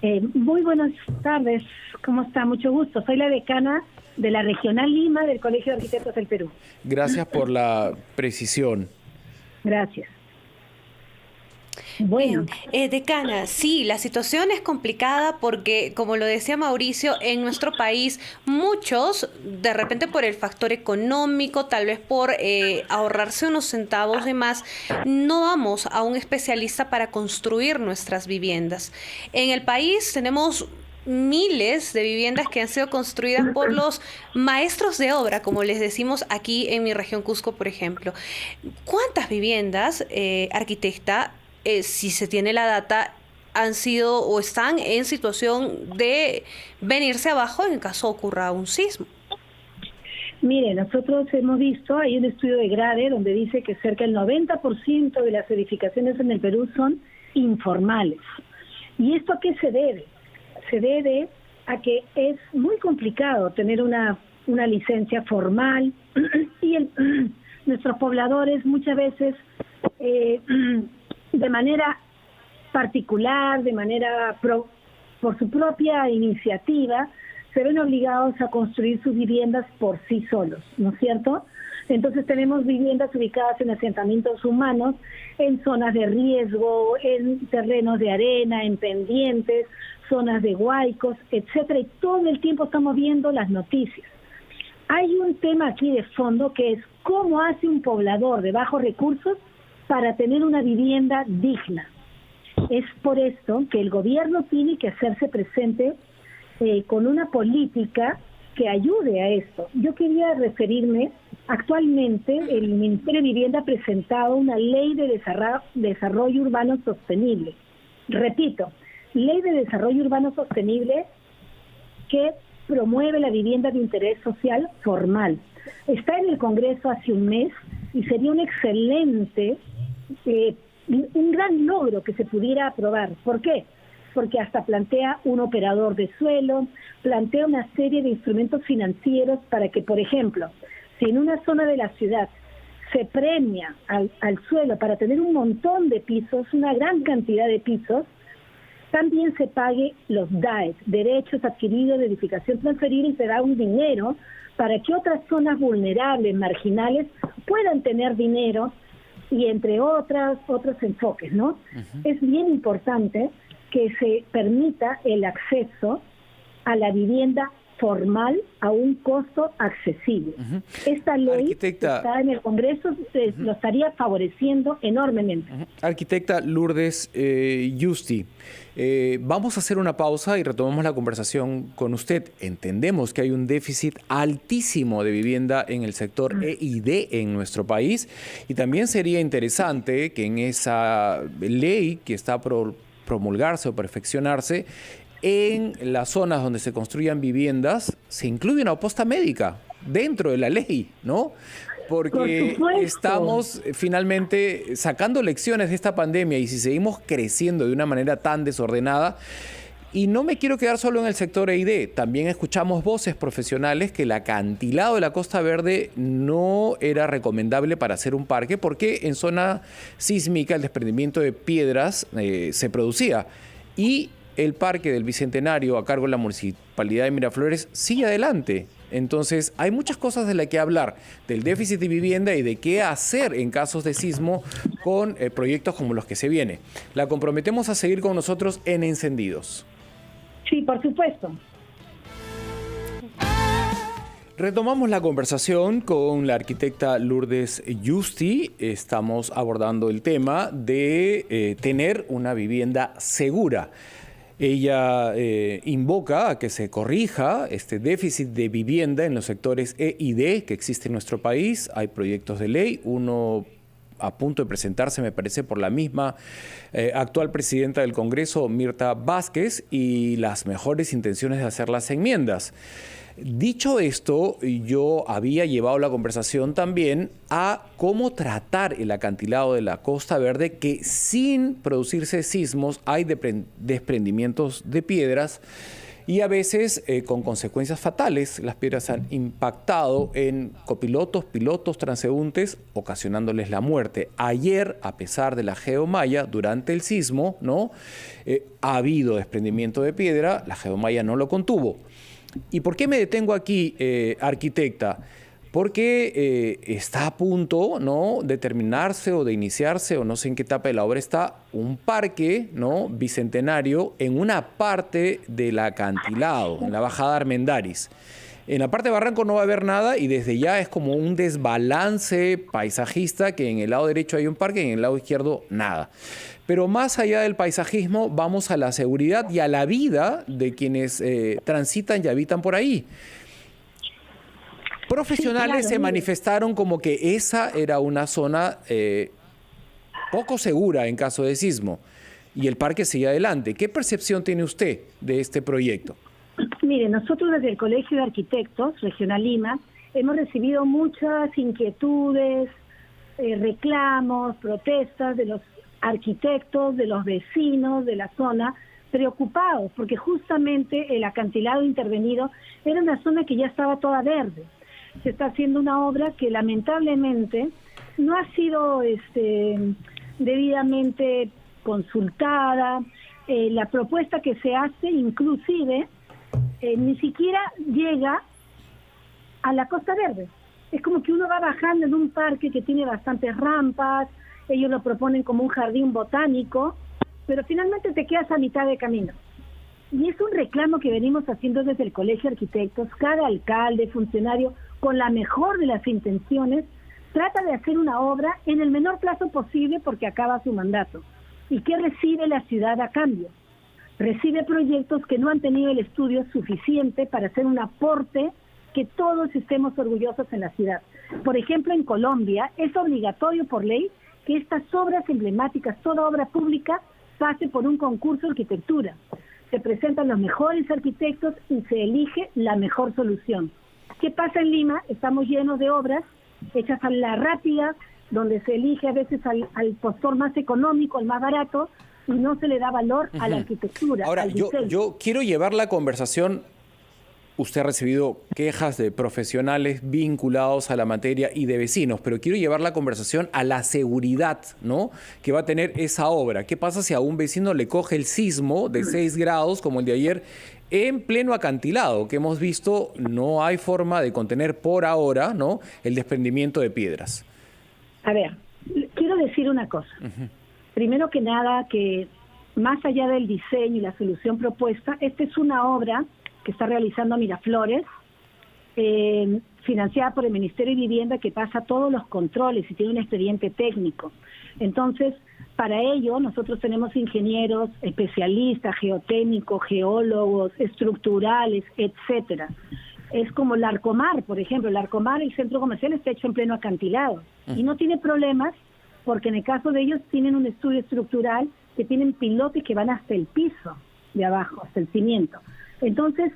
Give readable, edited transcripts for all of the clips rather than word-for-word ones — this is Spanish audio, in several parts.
Muy buenas tardes, ¿cómo está? Mucho gusto. Soy la decana de la Regional Lima del Colegio de Arquitectos del Perú. Gracias por la precisión. Gracias. Bien, Bueno, decana, sí, la situación es complicada porque, como lo decía Mauricio, en nuestro país muchos, de repente por el factor económico, tal vez por ahorrarse unos centavos de más, no vamos a un especialista para construir nuestras viviendas. En el país tenemos miles de viviendas que han sido construidas por los maestros de obra, como les decimos aquí en mi región Cusco, por ejemplo. ¿Cuántas viviendas, arquitecta, si se tiene la data, han sido o están en situación de venirse abajo en caso ocurra un sismo? mire, nosotros hemos visto, hay un estudio de Grade donde dice que cerca del 90% de las edificaciones en el Perú son informales. ¿Y esto a qué se debe? Se debe a que es muy complicado tener una licencia formal y nuestros pobladores muchas veces de manera particular, por su propia iniciativa, se ven obligados a construir sus viviendas por sí solos, ¿no es cierto? Entonces tenemos viviendas ubicadas en asentamientos humanos, en zonas de riesgo, en terrenos de arena, en pendientes, zonas de huaicos, etcétera, y todo el tiempo estamos viendo las noticias. Hay un tema aquí de fondo que es cómo hace un poblador de bajos recursos para tener una vivienda digna. Es por esto que el gobierno tiene que hacerse presente con una política que ayude a esto. Yo quería referirme, actualmente el Ministerio de Vivienda ha presentado una ley de desarrollo urbano sostenible. Repito, ley de desarrollo urbano sostenible que promueve la vivienda de interés social formal. Está en el Congreso hace un mes y sería un excelente, un gran logro que se pudiera aprobar. ¿Por qué? Porque hasta plantea un operador de suelo, plantea una serie de instrumentos financieros para que, por ejemplo, si en una zona de la ciudad se premia al suelo para tener un montón de pisos, una gran cantidad de pisos, también se pague los DAET, derechos adquiridos de edificación transferida, y se da un dinero para que otras zonas vulnerables, marginales, puedan tener dinero y entre otros enfoques, ¿no? Uh-huh. Es bien importante que se permita el acceso a la vivienda formal a un costo accesible. Uh-huh. Esta ley, arquitecta, está en el Congreso, uh-huh, lo estaría favoreciendo enormemente. Uh-huh. Arquitecta Lourdes Yusti, vamos a hacer una pausa y retomamos la conversación con usted. Entendemos que hay un déficit altísimo de vivienda en el sector E&D en nuestro país, y también sería interesante que en esa ley que está por promulgarse o perfeccionarse, en las zonas donde se construyan viviendas se incluye una posta médica dentro de la ley, ¿no? Porque estamos finalmente sacando lecciones de esta pandemia, y si seguimos creciendo de una manera tan desordenada, y no me quiero quedar solo en el sector E&D, también escuchamos voces profesionales que el acantilado de la Costa Verde no era recomendable para hacer un parque, porque en zona sísmica el desprendimiento de piedras se producía, y el Parque del Bicentenario, a cargo de la Municipalidad de Miraflores, sigue adelante. Entonces, hay muchas cosas de las que hablar, del déficit de vivienda y de qué hacer en casos de sismo con proyectos como los que se viene. La comprometemos a seguir con nosotros en Encendidos. Sí, por supuesto. Retomamos la conversación con la arquitecta Lourdes Yusti. Estamos abordando el tema de tener una vivienda segura. Ella invoca a que se corrija este déficit de vivienda en los sectores E y D que existe en nuestro país. Hay proyectos de ley, uno a punto de presentarse, me parece, por la misma actual presidenta del Congreso, Mirta Vázquez, y las mejores intenciones de hacer las enmiendas. Dicho esto, yo había llevado la conversación también a cómo tratar el acantilado de la Costa Verde, que sin producirse sismos hay desprendimientos de piedras, y a veces con consecuencias fatales. Las piedras han impactado en copilotos, pilotos, transeúntes, ocasionándoles la muerte. Ayer, a pesar de la geomalla, durante el sismo, ¿no? Ha habido desprendimiento de piedra, la geomalla no lo contuvo. ¿Y por qué me detengo aquí, arquitecta? Porque está a punto, ¿no?, de terminarse o de iniciarse, o no sé en qué etapa de la obra está, un parque, ¿no?, bicentenario en una parte del acantilado, en la bajada Armendáriz. En la parte de Barranco no va a haber nada y desde ya es como un desbalance paisajista, que en el lado derecho hay un parque y en el lado izquierdo nada. Pero más allá del paisajismo, vamos a la seguridad y a la vida de quienes transitan y habitan por ahí. Profesionales sí, claro, se manifestaron como que esa era una zona poco segura en caso de sismo y el parque sigue adelante. ¿Qué percepción tiene usted de este proyecto? Mire, nosotros desde el Colegio de Arquitectos Regional Lima hemos recibido muchas inquietudes, reclamos, protestas de los arquitectos, de los vecinos de la zona, preocupados porque justamente el acantilado intervenido era una zona que ya estaba toda verde. Se está haciendo una obra que lamentablemente no ha sido debidamente consultada. La propuesta que se hace inclusive ni siquiera llega a la Costa Verde. Es como que uno va bajando en un parque que tiene bastantes rampas, ellos lo proponen como un jardín botánico, pero finalmente te quedas a mitad de camino. Y es un reclamo que venimos haciendo desde el Colegio de Arquitectos. Cada alcalde, funcionario, con la mejor de las intenciones, trata de hacer una obra en el menor plazo posible porque acaba su mandato. ¿Y qué recibe la ciudad a cambio? Recibe proyectos que no han tenido el estudio suficiente para hacer un aporte que todos estemos orgullosos en la ciudad. Por ejemplo, en Colombia es obligatorio por ley que estas obras emblemáticas, toda obra pública, pase por un concurso de arquitectura. Se presentan los mejores arquitectos y se elige la mejor solución. ¿Qué pasa en Lima? Estamos llenos de obras hechas a la rápida, donde se elige a veces al postor más económico, al más barato, y no se le da valor a la arquitectura. Ahora, al diseño. yo quiero llevar la conversación. Usted ha recibido quejas de profesionales vinculados a la materia y de vecinos, pero quiero llevar la conversación a la seguridad, ¿no?, que va a tener esa obra. ¿Qué pasa si a un vecino le coge el sismo de 6 grados, como el de ayer, en pleno acantilado, que hemos visto no hay forma de contener por ahora, ¿no?, el desprendimiento de piedras? A ver, quiero decir una cosa. Primero que nada, que más allá del diseño y la solución propuesta, esta es una obra que está realizando Miraflores, financiada por el Ministerio de Vivienda, que pasa todos los controles y tiene un expediente técnico. Entonces, para ello, nosotros tenemos ingenieros, especialistas, geotécnicos, geólogos, estructurales, etcétera. Es como el Larcomar, por ejemplo. El Larcomar, el centro comercial, está hecho en pleno acantilado y no tiene problemas porque en el caso de ellos tienen un estudio estructural que tienen pilotes que van hasta el piso de abajo, hasta el cimiento. Entonces,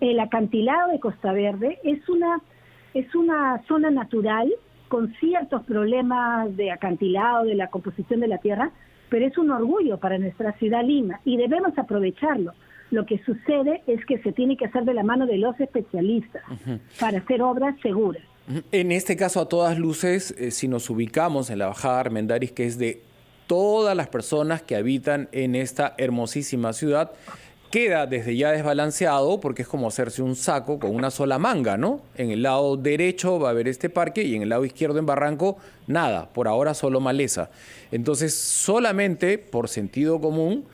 el acantilado de Costa Verde es una zona natural con ciertos problemas de acantilado, de la composición de la tierra, pero es un orgullo para nuestra ciudad Lima y debemos aprovecharlo. Lo que sucede es que se tiene que hacer de la mano de los especialistas para hacer obras seguras. En este caso, a todas luces, si nos ubicamos en la bajada Armendáriz, que es de todas las personas que habitan en esta hermosísima ciudad, queda desde ya desbalanceado porque es como hacerse un saco con una sola manga, ¿no? En el lado derecho va a haber este parque y en el lado izquierdo en Barranco, nada, por ahora solo maleza. Entonces, solamente por sentido común,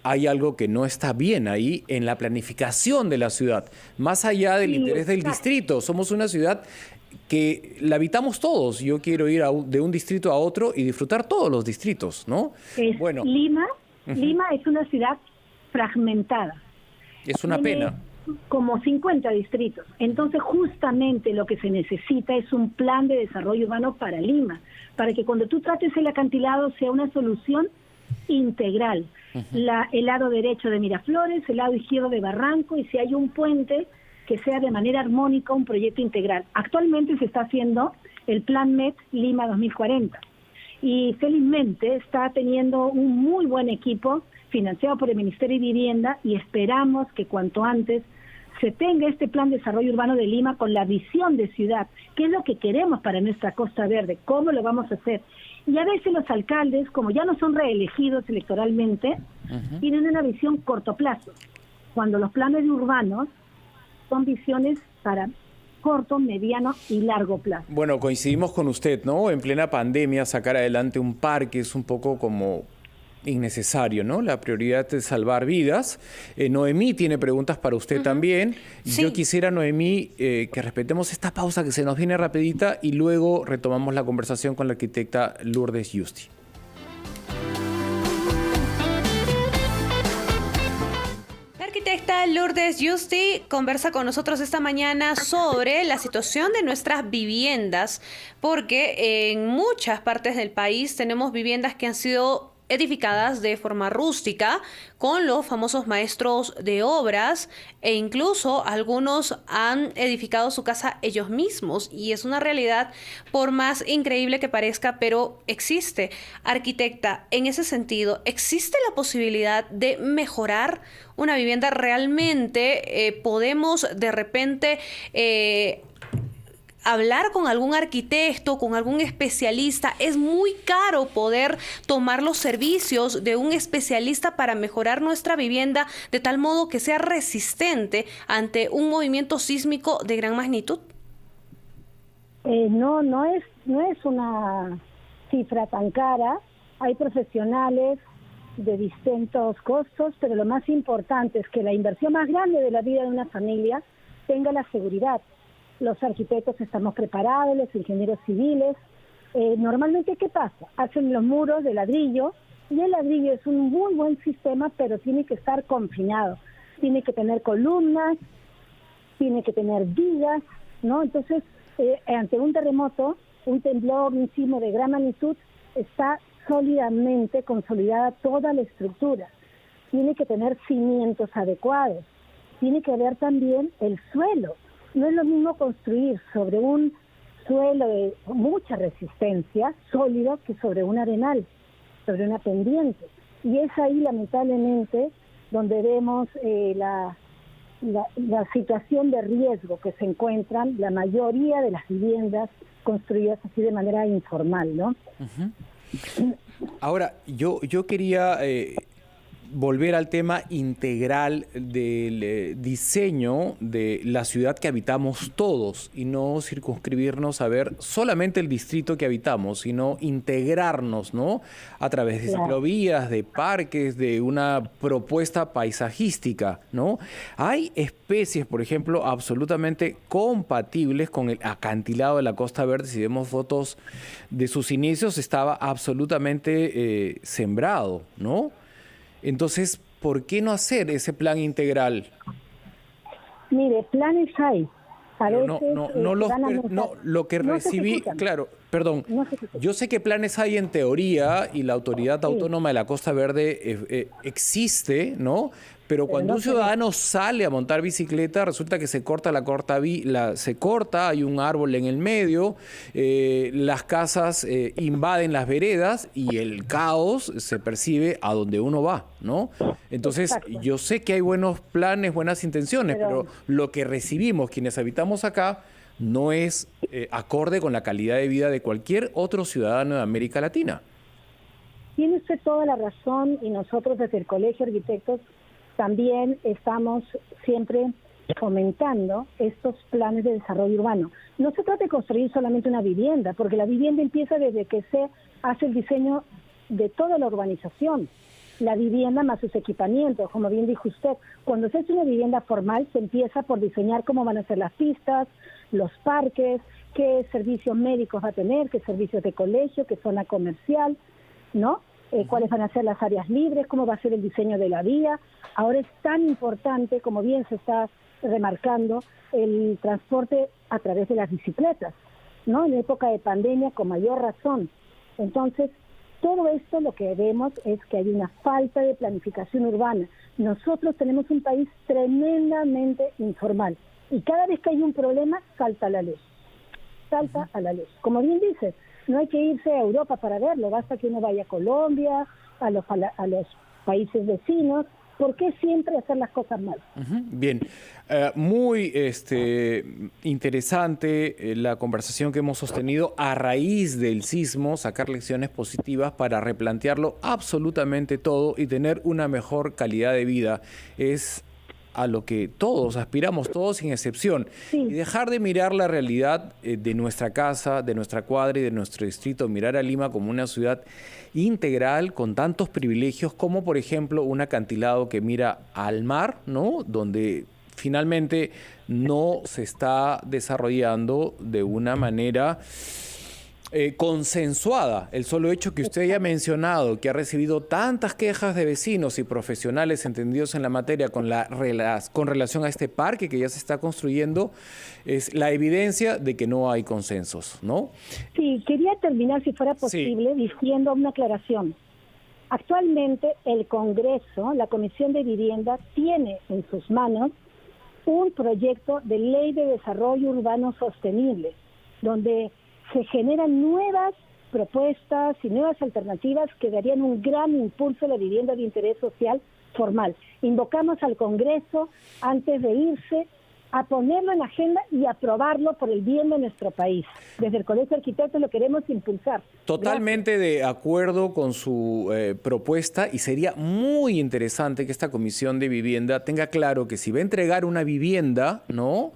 hay algo que no está bien ahí en la planificación de la ciudad, más allá del interés del distrito. Somos una ciudad que la habitamos todos. Yo quiero ir de un distrito a otro y disfrutar todos los distritos, ¿no? Bueno. Lima es una ciudad fragmentada. Es una pena. Como 50 distritos. Entonces, justamente lo que se necesita es un plan de desarrollo urbano para Lima, para que cuando tú trates el acantilado sea una solución integral. El lado derecho de Miraflores, el lado izquierdo de Barranco, y si hay un puente, que sea de manera armónica un proyecto integral. Actualmente se está haciendo el Plan MET Lima 2040. y felizmente está teniendo un muy buen equipo financiado por el Ministerio de Vivienda y esperamos que cuanto antes se tenga este plan de desarrollo urbano de Lima con la visión de ciudad, qué es lo que queremos para nuestra Costa Verde, cómo lo vamos a hacer. Y a veces los alcaldes, como ya no son reelegidos electoralmente, tienen una visión corto plazo, cuando los planes urbanos son visiones para corto, mediano y largo plazo. Bueno, coincidimos con usted, ¿no? En plena pandemia sacar adelante un parque es un poco como innecesario, ¿no? La prioridad es salvar vidas. Noemí tiene preguntas para usted también. Sí. Yo quisiera, Noemí, que respetemos esta pausa que se nos viene rapidita y luego retomamos la conversación con la arquitecta Lourdes Yusti. La arquitecta Lourdes Yusti conversa con nosotros esta mañana sobre la situación de nuestras viviendas, porque en muchas partes del país tenemos viviendas que han sido edificadas de forma rústica con los famosos maestros de obras e incluso algunos han edificado su casa ellos mismos y es una realidad por más increíble que parezca, pero existe. Arquitecta, en ese sentido, ¿existe la posibilidad de mejorar una vivienda? ¿Realmente podemos de repente hablar con algún arquitecto, con algún especialista? Es muy caro poder tomar los servicios de un especialista para mejorar nuestra vivienda de tal modo que sea resistente ante un movimiento sísmico de gran magnitud. No es una cifra tan cara. Hay profesionales de distintos costos, pero lo más importante es que la inversión más grande de la vida de una familia tenga la seguridad. Los arquitectos estamos preparados, los ingenieros civiles. Normalmente, ¿qué pasa? Hacen los muros de ladrillo y el ladrillo es un muy buen sistema, pero tiene que estar confinado. Tiene que tener columnas, tiene que tener vigas, ¿no? Entonces, ante un terremoto, un temblor, un sismo de gran magnitud, está sólidamente consolidada toda la estructura. Tiene que tener cimientos adecuados. Tiene que haber también el suelo. No es lo mismo construir sobre un suelo de mucha resistencia, sólido, que sobre un arenal, sobre una pendiente. Y es ahí, lamentablemente, donde vemos la situación de riesgo que se encuentran la mayoría de las viviendas construidas así de manera informal, ¿no? Ahora, yo quería volver al tema integral del diseño de la ciudad que habitamos todos y no circunscribirnos a ver solamente el distrito que habitamos, sino integrarnos, ¿no? A través de ciclovías, de parques, de una propuesta paisajística, ¿no? Hay especies, por ejemplo, absolutamente compatibles con el acantilado de la Costa Verde. Si vemos fotos de sus inicios, estaba absolutamente sembrado, ¿no? Entonces, ¿por qué no hacer ese plan integral? Mire, planes hay. Lo que recibí, claro, perdón, yo sé que planes hay en teoría y la Autoridad Autónoma de la Costa Verde existe, ¿no? Pero cuando un ciudadano sale a montar bicicleta, resulta que se corta hay un árbol en el medio, las casas invaden las veredas y el caos se percibe a donde uno va, ¿no? Entonces, yo sé que hay buenos planes, buenas intenciones, pero lo que recibimos quienes habitamos acá no es acorde con la calidad de vida de cualquier otro ciudadano de América Latina. Tiene usted toda la razón y nosotros desde el Colegio de Arquitectos también estamos siempre fomentando estos planes de desarrollo urbano. No se trata de construir solamente una vivienda, porque la vivienda empieza desde que se hace el diseño de toda la urbanización. La vivienda más sus equipamientos, como bien dijo usted. Cuando se hace una vivienda formal, se empieza por diseñar cómo van a ser las pistas, los parques, qué servicios médicos va a tener, qué servicios de colegio, qué zona comercial, ¿no? Cuáles van a ser las áreas libres, cómo va a ser el diseño de la vía. Ahora es tan importante, como bien se está remarcando, el transporte a través de las bicicletas, ¿no? En época de pandemia, con mayor razón. Entonces, todo esto lo que vemos es que hay una falta de planificación urbana. Nosotros tenemos un país tremendamente informal y cada vez que hay un problema salta a la luz. Salta a la luz. Como bien dices, No hay que irse a Europa para verlo, basta que uno vaya a Colombia, a los países vecinos. ¿Por qué siempre hacer las cosas mal? Bien, muy interesante la conversación que hemos sostenido a raíz del sismo, sacar lecciones positivas para replantearlo absolutamente todo y tener una mejor calidad de vida. Es a lo que todos aspiramos, todos sin excepción, Sí. y dejar de mirar la realidad de nuestra casa, de nuestra cuadra y de nuestro distrito, mirar a Lima como una ciudad integral con tantos privilegios como por ejemplo un acantilado que mira al mar, ¿no? Donde finalmente no se está desarrollando de una manera consensuada. El solo hecho que usted haya mencionado que ha recibido tantas quejas de vecinos y profesionales entendidos en la materia con relación a este parque que ya se está construyendo es la evidencia de que no hay consensos, ¿no? Sí, quería terminar, si fuera posible, diciendo una aclaración. Actualmente el Congreso, la Comisión de Vivienda, tiene en sus manos un proyecto de ley de desarrollo urbano sostenible, donde se generan nuevas propuestas y nuevas alternativas que darían un gran impulso a la vivienda de interés social formal. Invocamos al Congreso, antes de irse, a ponerlo en agenda y aprobarlo por el bien de nuestro país. Desde el Colegio de Arquitectos lo queremos impulsar. Totalmente de acuerdo con su propuesta, y sería muy interesante que esta Comisión de Vivienda tenga claro que si va a entregar una vivienda, ¿no?,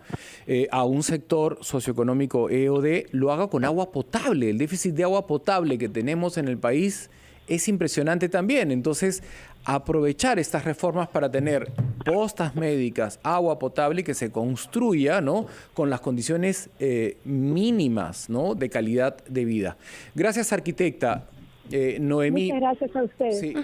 a un sector socioeconómico E o D, lo haga con agua potable. El déficit de agua potable que tenemos en el país es impresionante también. Entonces, aprovechar estas reformas para tener postas médicas, agua potable, que se construya, ¿no?, con las condiciones mínimas, ¿no?, de calidad de vida. Gracias, arquitecta. Noemí. Muchas gracias a ustedes. Sí,